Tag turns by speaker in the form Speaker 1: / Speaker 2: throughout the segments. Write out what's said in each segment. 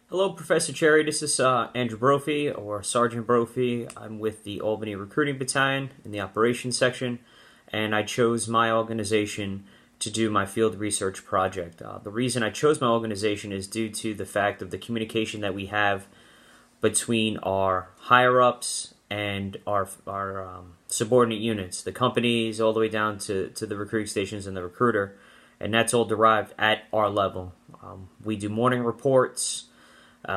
Speaker 1: Hello, Professor Cherry. This is Andrew Brophy, or Sergeant Brophy. I'm with the Albany Recruiting Battalion in the operations section, and I chose my organization to do my field research project. The reason I chose my organization is due to the fact of the communication that we have between our higher-ups and our subordinate units, the companies all the way down to the recruiting stations and the recruiter, and that's all derived at our level. We do morning reports.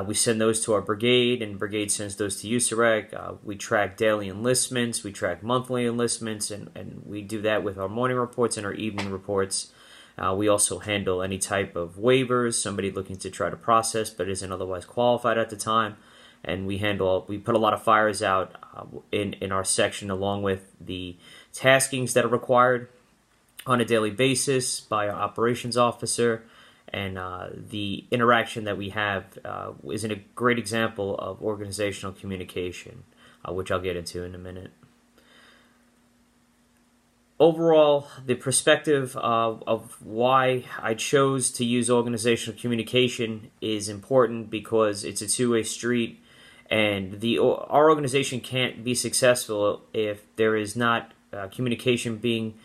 Speaker 1: We send those to our brigade, and brigade sends those to USAREC. We track daily enlistments, we track monthly enlistments, and we do that with our morning reports and our evening reports. We also handle any type of waivers, somebody looking to try to process but isn't otherwise qualified at the time. And we put a lot of fires out in our section, along with the taskings that are required on a daily basis by our operations officer. And the interaction that we have is a great example of organizational communication, which I'll get into in a minute. Overall, the perspective of why I chose to use organizational communication is important because it's a two-way street, and our organization can't be successful if there is not communication being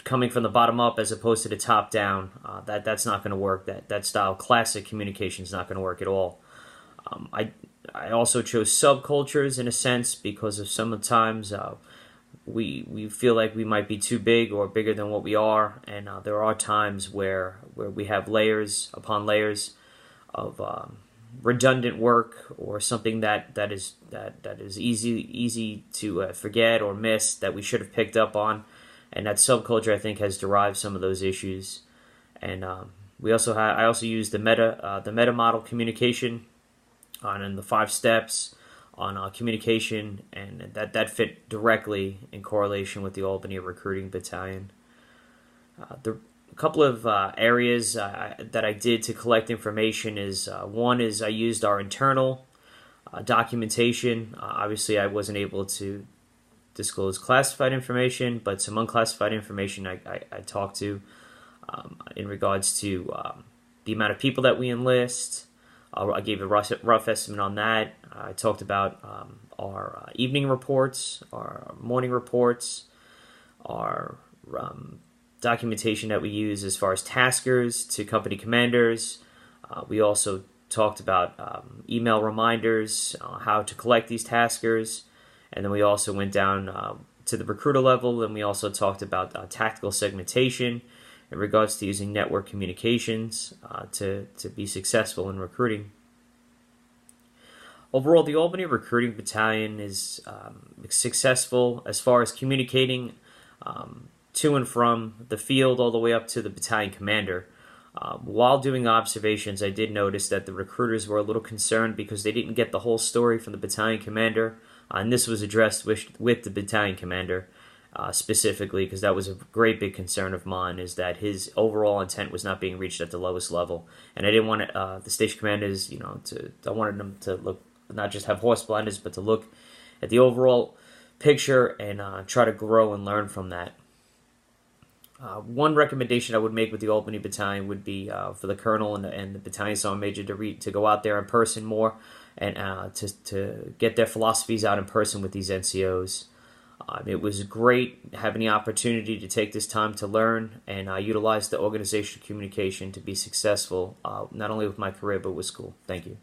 Speaker 1: coming from the bottom up as opposed to the top down. That's not going to work. That style, classic communication, is not going to work at all. I also chose subcultures in a sense because of sometimes we feel like we might be too big or bigger than what we are, and there are times where we have layers upon layers of redundant work or something that is easy to forget or miss that we should have picked up on. And that subculture, I think, has derived some of those issues. And I also use the meta model communication and the 5 steps on communication, and that fit directly in correlation with the Albany Recruiting Battalion. A couple of areas that I did to collect information is one is I used our internal documentation. Obviously, I wasn't able to disclose classified information, but some unclassified information I talked to in regards to the amount of people that we enlist. I gave a rough estimate on that. I talked about our evening reports, our morning reports, our documentation that we use as far as taskers to company commanders. We also talked about email reminders, how to collect these taskers. And then we also went down to the recruiter level, and we also talked about tactical segmentation in regards to using network communications to be successful in recruiting. Overall, the Albany Recruiting Battalion is successful as far as communicating to and from the field all the way up to the battalion commander. While doing observations, I did notice that the recruiters were a little concerned because they didn't get the whole story from the battalion commander. And this was addressed with the battalion commander specifically, because that was a great big concern of mine, is that his overall intent was not being reached at the lowest level. And I didn't want the station commanders, I wanted them to look, not just have horse blinders, but to look at the overall picture and try to grow and learn from that. One recommendation I would make with the Albany Battalion would be for the colonel and the battalion sergeant major to go out there in person more, and to get their philosophies out in person with these NCOs. It was great having the opportunity to take this time to learn and utilize the organizational communication to be successful, not only with my career but with school. Thank you.